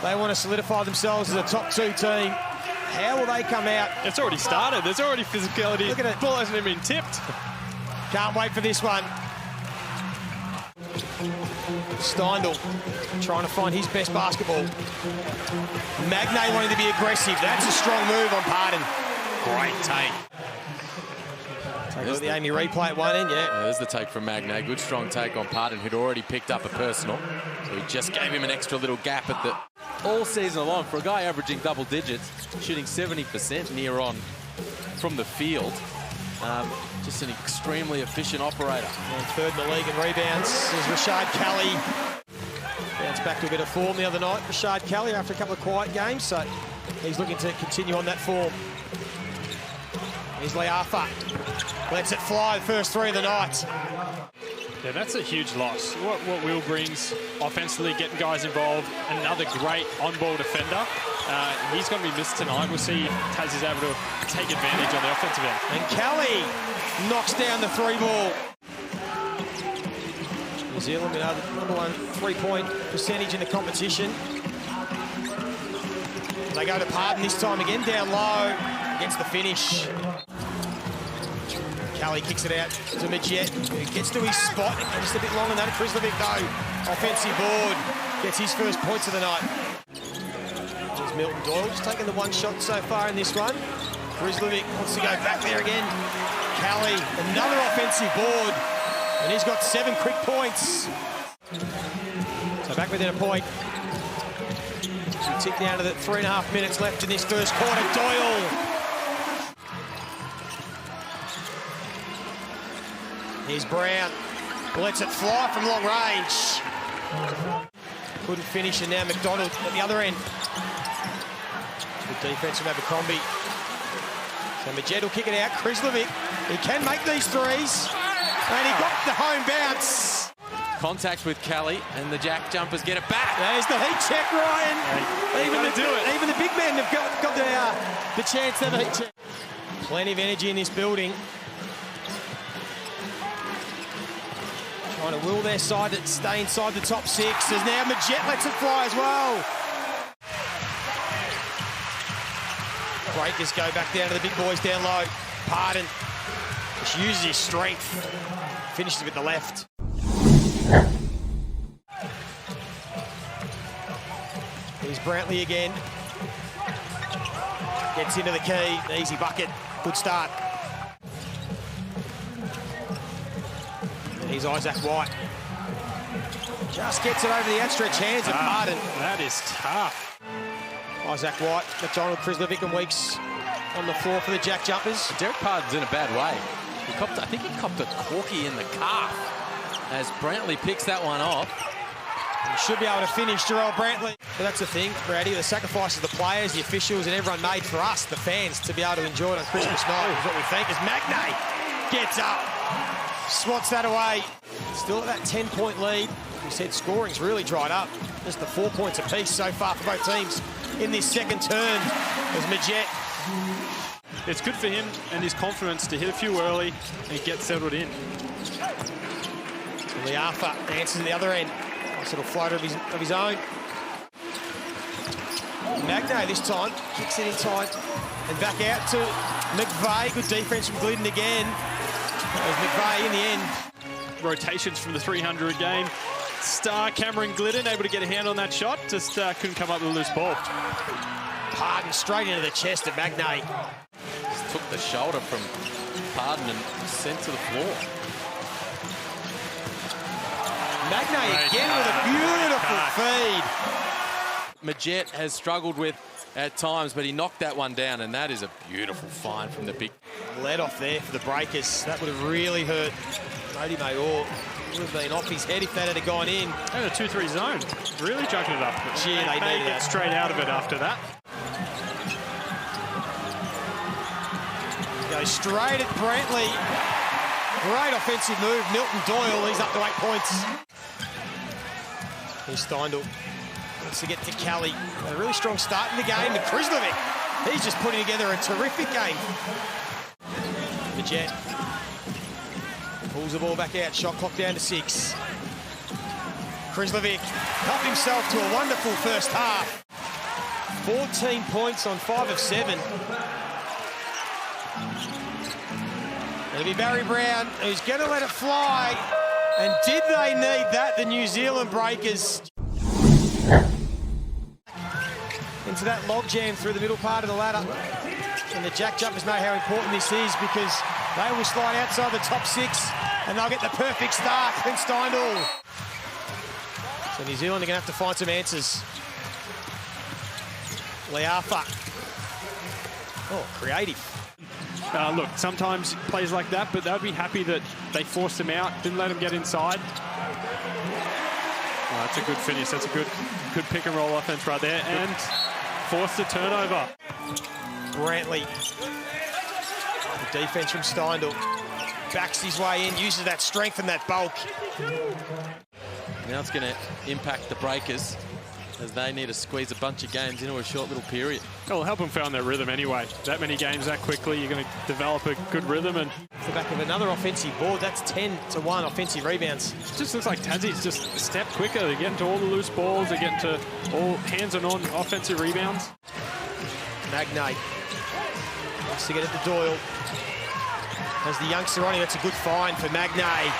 They want to solidify themselves as a top 2 team. How will they come out? It's already started. There's already physicality. Look at it. Ball hasn't even been tipped. Can't wait for this one. Steindl trying to find his best basketball. Magnay wanting to be aggressive. That's a strong move on Pardon. Great take. There's the Amy replay at one end, yeah. There's the take from Magnay. Good strong take on Pardon, who'd already picked up a personal. So he just gave him an extra little gap at the... All season long, for a guy averaging double digits, shooting 70% near on from the field. Just an extremely efficient operator. And third in the league in rebounds is Rashad Kelly. Bounced back to a bit of form the other night. Rashad Kelly after a couple of quiet games, so he's looking to continue on that form. Here's Leafa. Lets it fly, the first 3 of the night. Yeah, that's a huge loss. What Will brings offensively, getting guys involved, another great on-ball defender. He's going to be missed tonight. We'll see if Taz is able to take advantage on the offensive end. And Kelly knocks down the 3-ball. New Zealand, the number 1 3-point percentage in the competition. They go to Pardon this time again, down low, gets the finish. Kelly kicks it out to Majet, who gets to his spot, just a bit longer than that. Krislovic, though, offensive board, gets his first points of the night. There's Milton Doyle, just taking the 1 shot so far in this one. Krislovic wants to go back there again. Kelly, another offensive board, and he's got 7 quick points. So back within a point. We tick down to the 3.5 minutes left in this first quarter. Doyle. Here's Brown, lets it fly from long range. Couldn't finish, and now McDonald at the other end. Good defense from Abercrombie. So Majet will kick it out. Krislovic, he can make these threes, and he got the home bounce. Contact with Kelly, and the JackJumpers get it back. There's the heat check, Ryan. Even the big men have got the chance to have a heat check. Plenty of energy in this building. Trying to will their side to stay inside the top 6. As now Majet lets it fly as well. Breakers go back down to the big boys down low. Pardon just uses his strength. Finishes with the left. Here's Brantley again. Gets into the key. Easy bucket. Good start. Here's Isaac White. Just gets it over the outstretched hands of Pardon. That is tough. Isaac White, McDonald, Krislovic and Weeks on the floor for the JackJumpers. Derek Pardon's in a bad way. I think he copped a corky in the calf as Brantley picks that one off. He should be able to finish, Jarrell Brantley. But that's the thing, Brady, the sacrifice of the players, the officials and everyone made for us, the fans, to be able to enjoy it on Christmas night is what we think. As Magnay gets up. Swats that away. Still at that 10-point lead. We said scoring's really dried up. Just the 4 points apiece so far for both teams in this second turn. As Majet. It's good for him and his confidence to hit a few early and get settled in. Leafa answers at the other end. Nice little floater of his own. Magnay this time kicks it inside and back out to McVeigh. Good defense from Glidden again. There's McVeigh in the end. Rotations from the 300 game. Star Cameron Glidden able to get a hand on that shot. Just couldn't come up with a loose ball. Pardon straight into the chest of Magnay. Just took the shoulder from Pardon and sent to the floor. Magnay again with a beautiful feed. Majet has struggled with at times, but he knocked that one down, and that is a beautiful find from the big. Let off there for the Breakers. That would have really hurt Mody Mayor. Would have been off his head if that had gone in. And a 2-3 zone. Really jumping it up. Gee, they needed get straight out of it after that. Goes straight at Brantley. Great offensive move. Milton Doyle, he's up to 8 points. Here's Steindl. Wants to get to Kelly. A really strong start in the game. And Krislovic, he's just putting together a terrific game. Majet pulls the ball back out. Shot clock down to 6. Krislovic helped himself to a wonderful first half. 14 points on 5 of 7. It'll be Barry Brown who's going to let it fly. And did they need that, the New Zealand Breakers? Into that logjam through the middle part of the ladder. And the JackJumpers know how important this is because they will slide outside the top 6 and they'll get the perfect start in Steindl. So New Zealand are going to have to find some answers. Leafa. Oh, creative. Look, sometimes plays like that, but they'll be happy that they forced him out, didn't let him get inside. Oh, that's a good finish. That's a good pick and roll offense right there, and forced a turnover. Brantley. The defense from Steindl. Backs his way in, uses that strength and that bulk. Now it's going to impact the Breakers as they need to squeeze a bunch of games into a short little period. It'll help them find their rhythm anyway. That many games that quickly, you're going to develop a good rhythm. And off the back of another offensive board, that's 10-1 offensive rebounds. It just looks like Tassie's just a step quicker. They're getting to all the loose balls. They're getting to all hands and on offensive rebounds. Magnay wants to get it to Doyle. As the youngster on him, that's a good find for Magnay.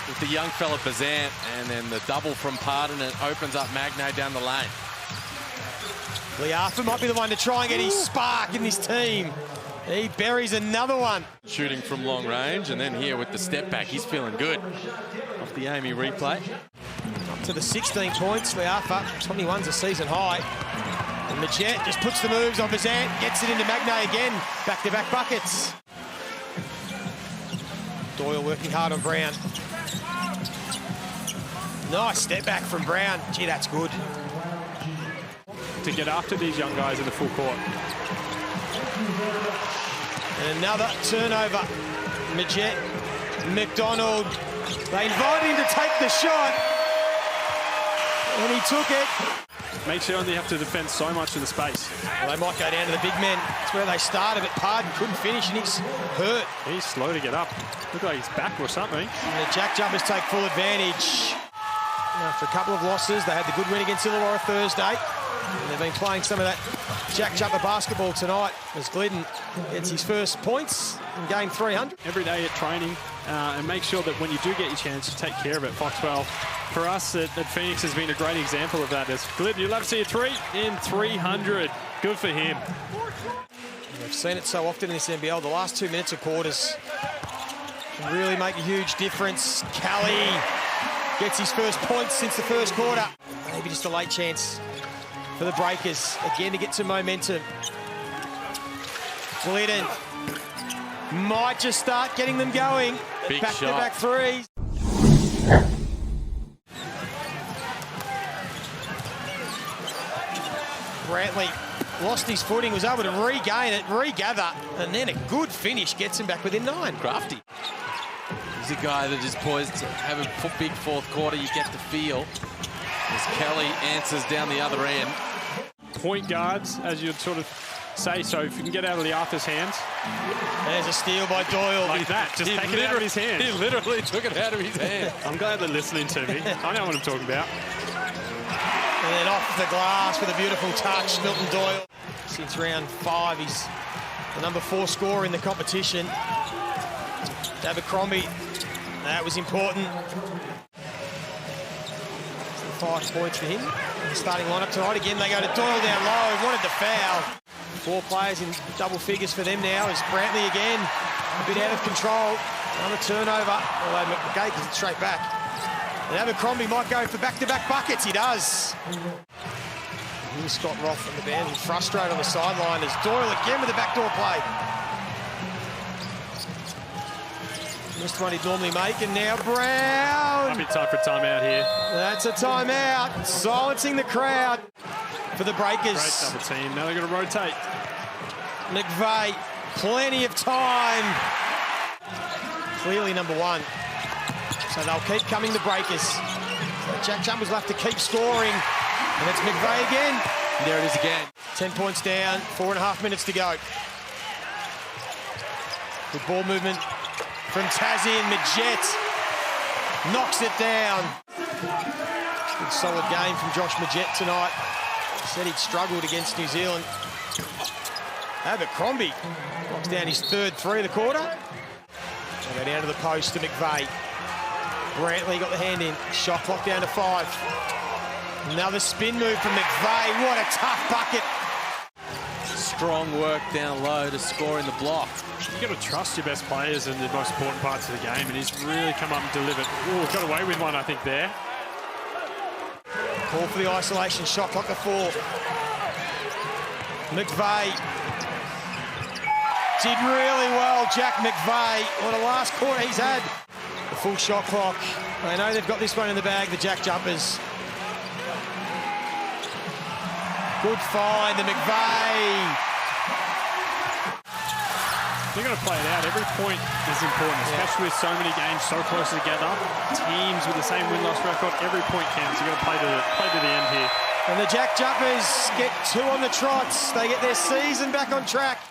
With the young fella Bazant, and then the double from Pardon, it opens up Magnay down the lane. Leafa might be the one to try and get his spark in this team. He buries another one. Shooting from long range, and then here with the step back, he's feeling good. Off the Amy replay. Up to the 16 points, Leafa, 21's a season high. And Majet just puts the moves on Bazant, gets it into Magnay again. Back-to-back buckets. Doyle working hard on Brown. Nice step back from Brown. Gee, that's good. To get after these young guys in the full court. And another turnover. Majet, McDonald. They invited him to take the shot. And he took it. Makes you only have to defend so much of the space. Well, they might go down to the big men. That's where they started, but Pardon couldn't finish and he's hurt. He's slow to get up. Looked like he's back or something. And the JackJumpers take full advantage. After a couple of losses, they had the good win against Illawarra Thursday. And they've been playing some of that JackJumper basketball tonight as Glidden gets his first points in game 300. Every day at training, and make sure that when you do get your chance, you take care of it. Foxwell, for us at Phoenix, has been a great example of that. As Glidden, you'd love to see a 3 in 300. Good for him. We've seen it so often in this NBL. The last 2 minutes of quarters can really make a huge difference. Kelly gets his first points since the first quarter. Maybe just a late chance for the Breakers again to get some momentum. Glidden might just start getting them going. Big Back-to-back threes. Brantley lost his footing, was able to regain it, regather, and then a good finish gets him back within 9. Crafty. He's a guy that is poised to have a big fourth quarter. You get the feel as Kelly answers down the other end. Point guards, as you'd sort of say, so if you can get out of the Arthur's hands. There's a steal by Doyle. Like that, just take it out of his hand. He literally took it out of his hand. I'm glad they're listening to me. I know what I'm talking about. And then off the glass with a beautiful touch, Milton Doyle. Since round 5, he's the number 4 scorer in the competition. Abercrombie, that was important. 5 points for him. The starting lineup tonight. Again, they go to Doyle down low. Wanted the foul. 4 players in double figures for them now. Is Brantley again a bit out of control. Another turnover. Although McGay gets it straight back. And Abercrombie might go for back-to-back buckets. He does. Here's Scott Roth from the band. He's frustrated on the sideline as Doyle again with the backdoor play. Missed one he'd normally make, and now Brown. Might be time for a timeout here. That's a timeout. Silencing the crowd for the Breakers. Great double team. Now they're going to rotate. McVeigh, plenty of time. Clearly number 1. So they'll keep coming, the Breakers. So JackJumpers will have to keep scoring. And it's McVeigh again. There it is again. 10 points down, 4.5 minutes to go. Good ball movement from Tassie, and Majet knocks it down. Good solid game from Josh Majette tonight. He said he'd struggled against New Zealand. Abercrombie knocks down his third three of the quarter. They go down to the post to McVeigh. Brantley got the hand in. Shot clock down to 5. Another spin move from McVeigh. What a tough bucket. Strong work down low to score in the block. You've got to trust your best players in the most important parts of the game, and he's really come up and delivered. Ooh, got away with one, I think, there. Call for the isolation. Shot clock to 4. McVeigh did really well, Jack McVeigh. What a last quarter he's had. The full shot clock. They know they've got this one in the bag, the JackJumpers. Good find, the McVeigh. They're going to play it out. Every point is important, especially with so many games so close together. Teams with the same win-loss record, every point counts. You've got to play to the end here. And the JackJumpers get 2 on the trots. They get their season back on track.